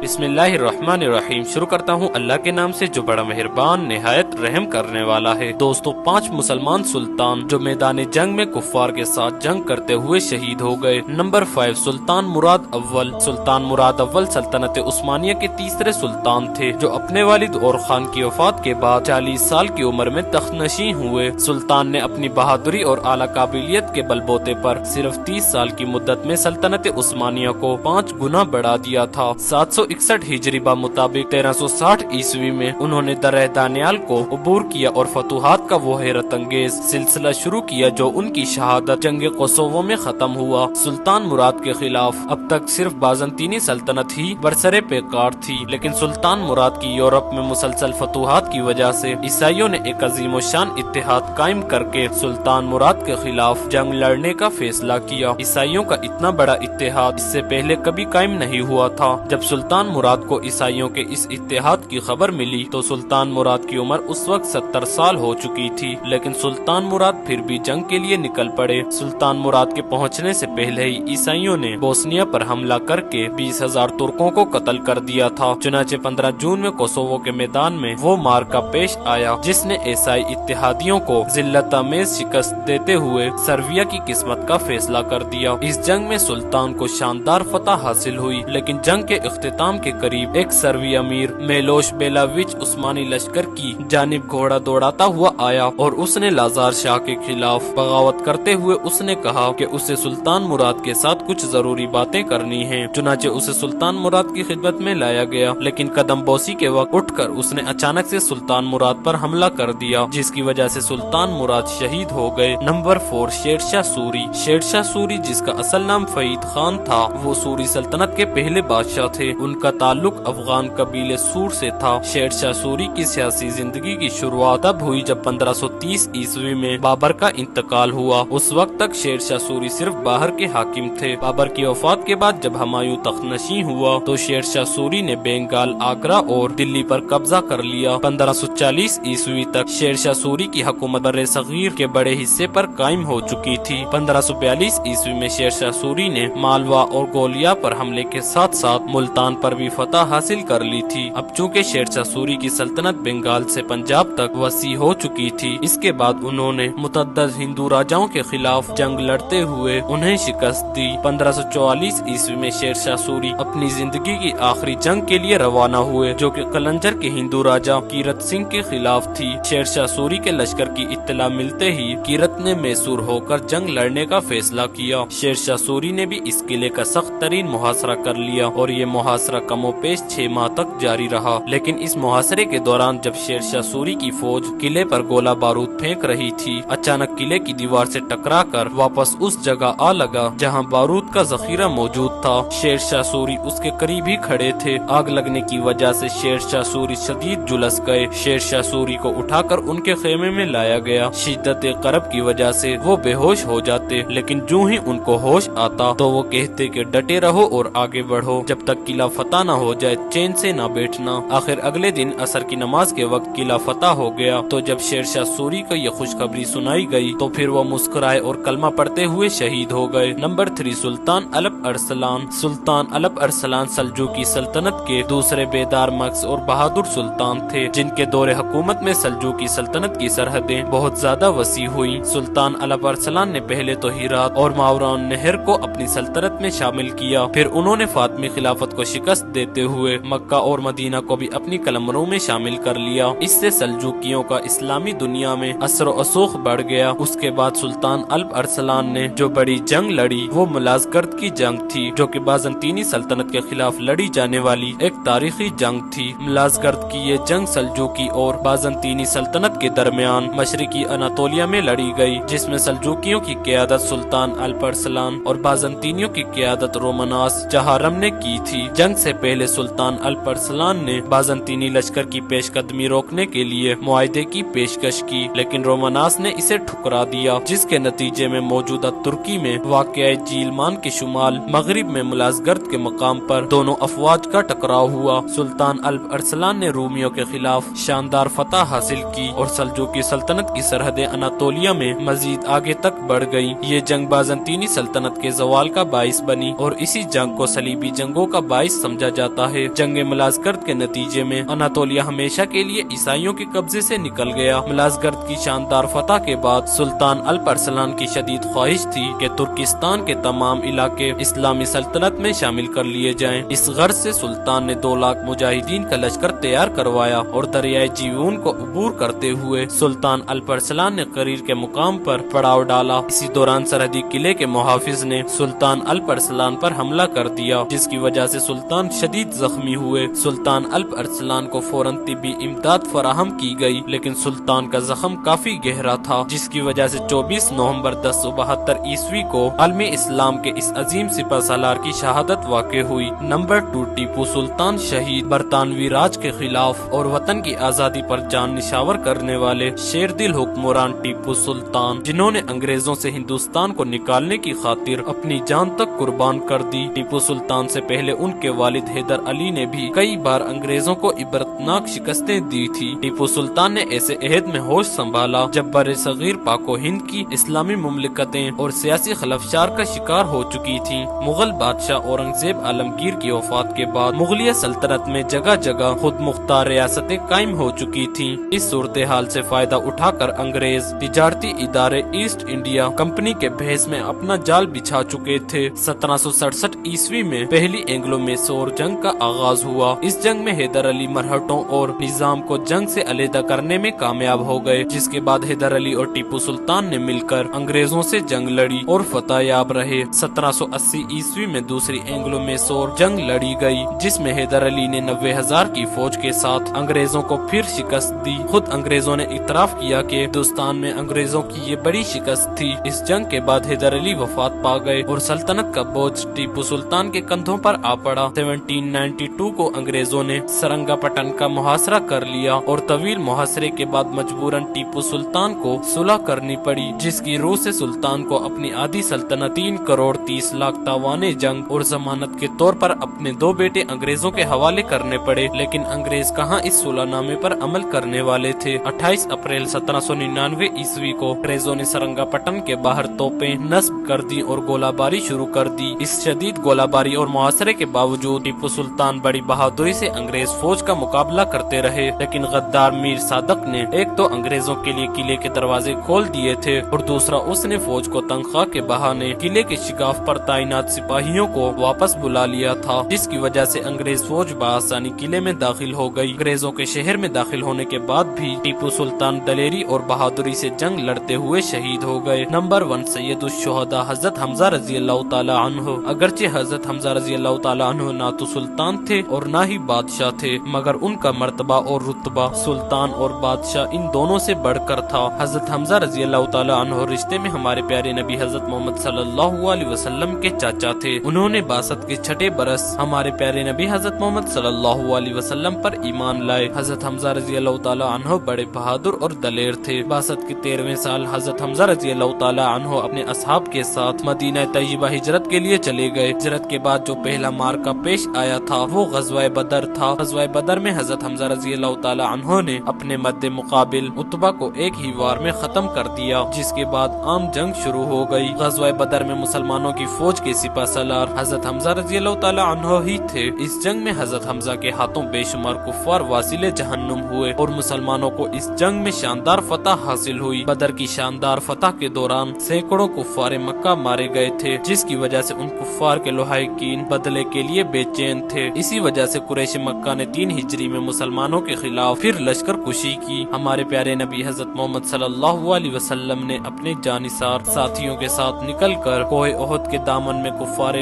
بسم اللہ الرحمن الرحیم۔ شروع کرتا ہوں اللہ کے نام سے جو بڑا مہربان نہایت رحم کرنے والا ہے۔ دوستو، 5 مسلمان سلطان جو میدان جنگ میں کفار کے ساتھ جنگ کرتے ہوئے شہید ہو گئے۔ نمبر 5، سلطان مراد اول۔ سلطان مراد اول سلطنت عثمانیہ کے تیسرے سلطان تھے جو اپنے والد اور خان کی وفات کے بعد 40 سال کی عمر میں تخت نشین ہوئے۔ سلطان نے اپنی بہادری اور اعلیٰ قابلیت کے بل بوتے پر صرف 30 سال کی مدت میں سلطنت عثمانیہ کو 5 گنا بڑھا دیا تھا۔ 761 ہجری مطابق 1360 عیسوی میں انہوں نے درہ دانیال کو عبور کیا اور فتوحات کا وہ حیرت انگیز سلسلہ شروع کیا جو ان کی شہادت جنگ کوسوو میں ختم ہوا۔ سلطان مراد کے خلاف اب تک صرف بازنطینی سلطنت ہی برسر پیکار تھی، لیکن سلطان مراد کی یورپ میں مسلسل فتوحات کی وجہ سے عیسائیوں نے ایک عظیم و شان اتحاد قائم کر کے سلطان مراد کے خلاف جنگ لڑنے کا فیصلہ کیا۔ عیسائیوں کا اتنا بڑا اتحاد اس سے پہلے کبھی قائم نہیں ہوا تھا۔ جب سلطان مراد کو عیسائیوں کے اس اتحاد کی خبر ملی تو سلطان مراد کی عمر اس وقت 70 سال ہو چکی تھی، لیکن سلطان مراد پھر بھی جنگ کے لیے نکل پڑے۔ سلطان مراد کے پہنچنے سے پہلے ہی عیسائیوں نے بوسنیا پر حملہ کر کے 20,000 ترکوں کو قتل کر دیا تھا۔ چنانچہ 15 جون میں کوسوو کے میدان میں وہ معرکہ پیش آیا جس نے عیسائی اتحادیوں کو ذلت آمیز شکست دیتے ہوئے سرویا کی قسمت کا فیصلہ کر دیا۔ اس جنگ میں سلطان کو شاندار فتح حاصل ہوئی، لیکن جنگ کے اختتام کے قریب ایک سروی امیر میلوش بیلاویچ عثمانی لشکر کی جانب گھوڑا دوڑاتا ہوا آیا اور اس نے لازار شاہ کے خلاف بغاوت کرتے ہوئے اس نے کہا کہ اسے سلطان مراد کے ساتھ کچھ ضروری باتیں کرنی ہیں۔ چنانچہ اسے سلطان مراد کی خدمت میں لایا گیا، لیکن قدم بوسی کے وقت اٹھ کر اس نے اچانک سے سلطان مراد پر حملہ کر دیا، جس کی وجہ سے سلطان مراد شہید ہو گئے۔ Number 4، Sher Shah sorry. Sher Shah sorry, جس کا اصل نام فعید خان تھا، وہ سوری سلطنت کے پہلے بادشاہ تھے۔ ان کا تعلق افغان قبیلے سور سے تھا۔ شیرشاہ سوری کی سیاسی زندگی کی شروعات تب ہوئی جب 1530 عیسوی میں بابر کا انتقال ہوا۔ اس وقت تک شیرشاہ سوری صرف باہر کے حاکم تھے۔ بابر کی وفات کے بعد جب ہمایوں تخت نشین ہوا تو شیرشاہ سوری نے بنگال، آگرہ اور دلی پر قبضہ کر لیا۔ 1540 عیسوی تک شیرشاہ سوری کی حکومت بر صغیر کے بڑے حصے پر قائم ہو چکی تھی۔ 1542 عیسوی میں شیرشاہ سوری نے مالوا اور گولیا پر حملے کے ساتھ ساتھ ملتان پر بھی فتح حاصل کر لی تھی۔ اب چونکہ شیرشاہ سوری کی سلطنت بنگال سے پنجاب تک وسیع ہو چکی تھی، اس کے بعد انہوں نے متعدد ہندو راجاؤں کے خلاف جنگ لڑتے ہوئے انہیں شکست دی۔ 1544 عیسوی میں شیرشاہ سوری اپنی زندگی کی آخری جنگ کے لیے روانہ ہوئے، جو کہ قلنجر کے ہندو راجا کیرت سنگھ کے خلاف تھی۔ شیرشاہ سوری کے لشکر کی اطلاع ملتے ہی کیرت نے میسور ہو کر جنگ لڑنے کا فیصلہ کیا۔ شیرشاہ سوری نے بھی اس قلعے کا سخت ترین محاصرہ کر لیا اور یہ محاصرہ کم و بیش 6 ماہ تک جاری رہا، لیکن اس محاصرے کے دوران جب شیرشاہ سوری کی فوج قلعے پر گولہ بارود پھینک رہی تھی، اچانک قلعے کی دیوار سے ٹکرا کر واپس اس جگہ آ لگا جہاں بارود کا ذخیرہ موجود تھا۔ شیرشاہ سوری اس کے قریب ہی کھڑے تھے۔ آگ لگنے کی وجہ سے شیرشاہ سوری شدید جلس گئے۔ شیرشاہ سوری کو اٹھا کر ان کے خیمے میں لایا گیا۔ شدت کرب کی وجہ سے وہ بے ہوش ہو جاتے، لیکن جو ہی ان کو ہوش آتا تو وہ کہتے کہ ڈٹے رہو اور آگے بڑھو، جب تک قلعہ فتح نہ ہو جائے چین سے نہ بیٹھنا۔ آخر اگلے دن عصر کی نماز کے وقت قلعہ فتح ہو گیا، تو جب شیرشاہ سوری کو یہ خوشخبری سنائی گئی تو پھر وہ مسکرائے اور کلمہ پڑھتے ہوئے شہید ہو گئے۔ نمبر 3، سلطان الپ ارسلان۔ سلطان الپ ارسلان سلجوقی سلطنت کے دوسرے بیدار مغز اور بہادر سلطان تھے، جن کے دور حکومت میں سلجوقی سلطنت کی سرحدیں بہت زیادہ وسیع ہوئیں۔ سلطان الپ ارسلان نے پہلے تو ہرات اور ماوران نہر کو اپنی سلطنت میں شامل کیا، پھر انہوں نے فاطمی خلافت کو شکست دیتے ہوئے مکہ اور مدینہ کو بھی اپنی قلمروں میں شامل کر لیا۔ اس سے سلجوقیوں کا اسلامی دنیا میں اثر و رسوخ بڑھ گیا۔ اس کے بعد سلطان الپ ارسلان نے جو بڑی جنگ لڑی وہ ملازگرد کی جنگ تھی، جو کہ بازنطینی سلطنت کے خلاف لڑی جانے والی ایک تاریخی جنگ تھی۔ ملازگرد کی یہ جنگ سلجوقی اور بازنطینی سلطنت کے درمیان مشرقی اناطولیہ میں لڑی گئی، جس میں سلجوقیوں کی قیادت سلطان الپ ارسلان اور بازنطینیوں کی قیادت رومناس چہارم نے کی تھی۔ جنگ سے پہلے سلطان الپ ارسلان نے بازنطینی لشکر کی پیش قدمی روکنے کے لیے معاہدے کی پیشکش کی، لیکن رومناس نے اسے ٹھکرا دیا، جس کے نتیجے میں موجودہ ترکی میں واقع جیلمان کے شمال مغرب میں ملازگرد کے مقام پر دونوں افواج کا ٹکراؤ ہوا۔ سلطان الپ ارسلان نے رومیوں کے خلاف شاندار فتح حاصل کی اور सल्जूकी सल्तनत की सरहदें अनातोलिया में मजीद आगे तक बढ़ गयी। ये जंग बाज़ंतीनी सल्तनत के जवाल का बाइस बनी और इसी जंग को सलीबी जंगों का बाइस समझा जाता है। जंग मलाज़गर्द के नतीजे में अनातोलिया हमेशा के लिए ईसाइयों के कब्जे से निकल गया। मलाज़गर्द की शानदार फतह के बाद सुल्तान अल्प अरसलान की शदीद ख्वाहिश थी कि तुर्किस्तान के तमाम इलाके इस्लामी सल्तनत में शामिल कर लिए जाएं। इस गर्ज से सुल्तान ने 2 लाख मुजाहिदीन का लश्कर तैयार करवाया और दरियाए जीवून को अबूर करते हुए सुल्तान अल्प अरसलान ने करीर के मुकाम पर पड़ाव डाला। इसी दौरान सरहदी किले के मुहाफिज ने सुल्तान अल्प अरसलान पर हमला कर दिया, जिसकी वजह से सुल्तान शदीद जख्मी हुए। सुल्तान अल्प अरसलान को फौरन तिब्बी इमदाद फराहम की गई, लेकिन सुल्तान का जख्म काफी गहरा था, जिसकी वजह से 24 नवंबर 1072 ईस्वी को आलमी इस्लाम के इस अजीम सिपह सालार की शहादत वाक़ हुई। नंबर 2 टीपू सुल्तान शहीद बरतानवी राज के खिलाफ और वतन की आजादी पर जान निशावर करने वाले शेरदिल हुक्मरान टीपू सुल्तान, जिन्होंने अंग्रेजों से हिंदुस्तान को निकालने की खातिर अपनी जान तक कुर्बान कर दी। टीपू सुल्तान से पहले उनके वालिद हैदर अली ने भी कई बार अंग्रेजों को इबरतनाक शिकस्तें दी थी। टीपू सुल्तान ने ऐसे अहद में होश संभाला जब बरे सगीर पाको हिंद की इस्लामी मुमलिकतें और सियासी खलफशार का शिकार हो चुकी थी। मुगल बादशाह औरंगजेब आलमगीर की वफात के बाद मुगलिया सल्तनत में जगह जगह खुद मुख्तार रियासतें कायम हो चुकी थी। इस सूरत हाल से फायदा उठाकर अंग्रेज तिजारती इदारे ईस्ट इंडिया कंपनी के भेस में अपना जाल बिछा चुके थे। 1767 ईस्वी में पहली एंग्लो मैसूर जंग का आगाज हुआ। इस जंग में हैदर अली मरहटों और निजाम को जंग से अलहदा करने में कामयाब हो गए, जिसके बाद हैदर अली और टीपू सुल्तान ने मिलकर अंग्रेजों से जंग लड़ी और फतह याब रहे। 1780 ईस्वी में दूसरी एंग्लो मैसूर जंग लड़ी गई, जिसमें हैदर अली ने 90,000 की फौज के साथ अंग्रेजों को फिर शिकस्त दी। खुद अंग्रेजों ने इतराफ किया कि हिंदुस्तान में अंग्रेजों की ये बड़ी शिकस्त थी। इस जंग के बाद हैदर अली वफात पा गए और सल्तनत का बोझ टीपू सुल्तान के कंधों पर आ पड़ा। 1792 को अंग्रेजों ने सरंगापटन का मुहासरा कर लिया और तवील मुहासरे के बाद मजबूरन टीपू सुल्तान को सुलह करनी पड़ी, जिसकी रूह से सुल्तान को अपनी आधी सल्तनत 3 करोड़ 30 लाख तावाने जंग और जमानत के तौर पर अपने 2 बेटे अंग्रेजों के हवाले करने पड़े। लेकिन अंग्रेज कहां इस सुलहनामे पर अमल करने वाले थे। 28 अप्रैल 1799 ईस्वी को अंग्रेजों ने सरंगापटन के बाहर तोपें नस्ब कर दी और गोलाबारी शुरू कर दी। इस शदीद गोलाबारी और मुहासरे के बावजूद टीपू सुल्तान बड़ी बहादुरी से अंग्रेज फौज का मुकाबला करते रहे, लेकिन गद्दार मीर सादक ने एक तो अंग्रेजों के लिए किले के दरवाजे खोल दिए थे और दूसरा उसने फौज को तनख्वाह के बहाने किले के शिगाफ पर तैनात सिपाहियों को वापस बुला लिया था, जिसकी वजह से अंग्रेज फौज बआसानी किले में दाखिल हो गई। अंग्रेजों के शहर में दाखिल होने के बाद भी टीपू सुल्तान दलेरी और बहादुरी से जंग लड़ते हुए शहीद हो गए। नंबर 1 सैयदुश्शुहदा हजरत हमजा रजी अल्लाह तआला अन्हु। अगरचे हजरत हमजा रजी अल्लाह तआला अन्हु ना तो सुल्तान थे और ना ही बादशाह थे, मगर उनका मर्तबा और रुतबा सुल्तान और बादशाह इन दोनों से बढ़कर था। हजरत हमजा रजी अल्लाह तआला अन्हु रिश्ते में हमारे प्यारे नबी हजरत मोहम्मद सल्लल्लाहु अलैहि वसल्लम के चाचा थे। उन्होंने 62 के छठे बरस हमारे प्यारे नबी हजरत मोहम्मद सल्लल्लाहु अलैहि वसल्लम पर ईमान लाए। हजरत हमजा रजी अल्लाह तआला अन्हु बड़े बहादुर और दलेर थे। 62 के 13वें साल हजरत हमजा रजी अल्लाह तआला अन्हु अपने असहाब के साथ मदीना तैयबा हिजरत के लिए चले गए। हिजरत के बाद जो पहला मार्का पेश आया था वो गज़वा बदर था। गज़वा बदर में हजरत हमजा रजी अल्लाह तआला अन्हु ने अपने मद्दे मुकाबिल उतबा को एक ही वार में खत्म कर दिया, जिसके बाद आम जंग शुरू हो गई। गज़वा बदर में मुसलमानों की फौज के सिपा सलार हजरत हमजा रजी अल्लाह तआला अन्हु ही थे। इस जंग में हजरत हमजा के हाथों बेशुमार कुफ्फार वासिले जहन्नुम हुए और मुसलमानों को इस जंग में शानदार फतह हासिल हुई। बदर की शानदार फतह के दौरान सैकड़ों कुफ्फार मक्का मारे गए थे, जिसकी वजह से उन कुफ्फार के लोहाइकीन बदले के लिए बेचैन थे। इसी वजह से कुरैश मक्का ने 3 हिजरी में मुसलमानों के खिलाफ फिर लश्कर कुशी की। हमारे प्यारे नबी हजरत मोहम्मद सल्लल्लाहु अलैहि वसल्लम ने अपने जानिसार साथियों के साथ निकलकर कोहे ओहद के दामन में कुफ्फार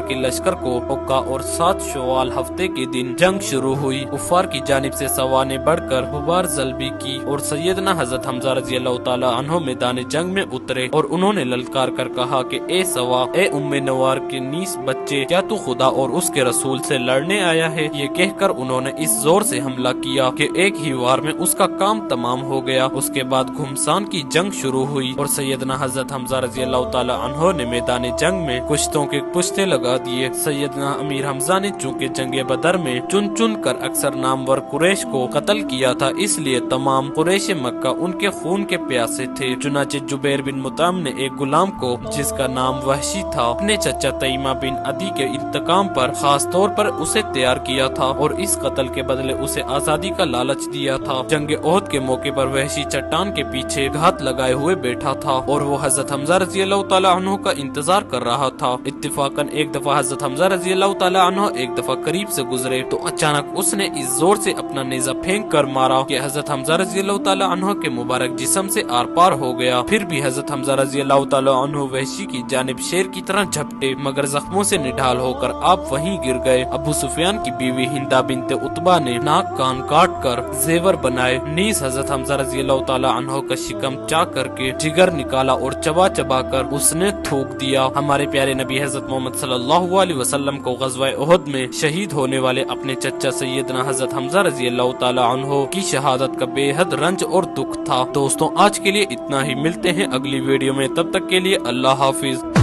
के लश्कर को रोका और 7 शव्वाल हफ्ते के दिन जंग शुरू हुई। कुफ्फार की जानिब से सवा ने बढ़कर गुबार जल्बी की और सैयदना हजरत हमजा रजी अल्लाह तआला अन्हु मैदान जंग में उतरे और उन्होंने ललकार कर कहा कि ए सवा, ए उम्मे नवार के नीस बच्चे, क्या तू खुदा और उसके रसूल से लड़ने आया है? ये कहकर उन्होंने इस जोर से हमला किया कि एक ही वार में उसका काम तमाम हो गया। उसके बाद घुमसान की जंग शुरू हुई और सैयदना हजरत हमजा रजी अल्लाह तआला अन्हु ने मैदान जंग में कुश्तों के पुश्ते लगा दिए। सैयदना अमीर हमजा ने चूंकि जंगे बदर में चुन चुन कर अक्सर नामवर कुरैश कुरैश को कत्ल किया था, इसलिए तमाम कुरैश मक्का उनके खून के प्यासे थे। चुनाचे जुबैर बिन मुतअम ने एक गुलाम को, जिसका नाम वहशी था, अपने चचा तईमा बिन अदी के इंतकाम पर खास तौर पर उसे तैयार किया था और इस कत्ल के बदले उसे आजादी का लालच दिया था। जंग ओहद के मौके पर वहशी चट्टान के पीछे घात लगाए हुए बैठा था और वो हजरत हमजा रजी अल्लाह तआला अन्हु का इंतजार कर रहा था। इत्तेफाकन एक दफा हजरत हमजा रजी अल्लाह तआला अन्हु एक दफा करीब से गुजरे तो अचानक उसने इस जोर से अपना नेजा फेंक कर मारा कि हजरत हमजा रजी अल्लाह तआला अन्हु के मुबारक जिस्म से आर पार हो गया। फिर भी हजरत हमजा रजी अल्लाह तआला अन्हु वहशी की जानिब शेर की तरह झपटे, मगर जख्मों से निढाल होकर आप वहीं गिर गए। अबू सुफियान की बीवी हिंदा बिनते उतबा ने नाक कान काट कर जेवर बनाए, नीस हजरत हमजा रजी अल्लाह तआला अन्हु का शिकम चा करके जिगर निकाला और चबा चबा कर उसने थूक दिया। हमारे प्यारे नबी हजरत मोहम्मद सल्लल्लाहु अलैहि वसल्लम को ग़ज़वा ओहद में शहीद होने वाले अपने चचा सैयदना हजरत हमजा रजी अल्लाह तआला अन्हु की शहादत का बेहद रंज और दुख था। दोस्तों आज के लिए इतना ही, मिलते हैं अगली वीडियो में, तब तक के लिए अल्लाह हाफिज।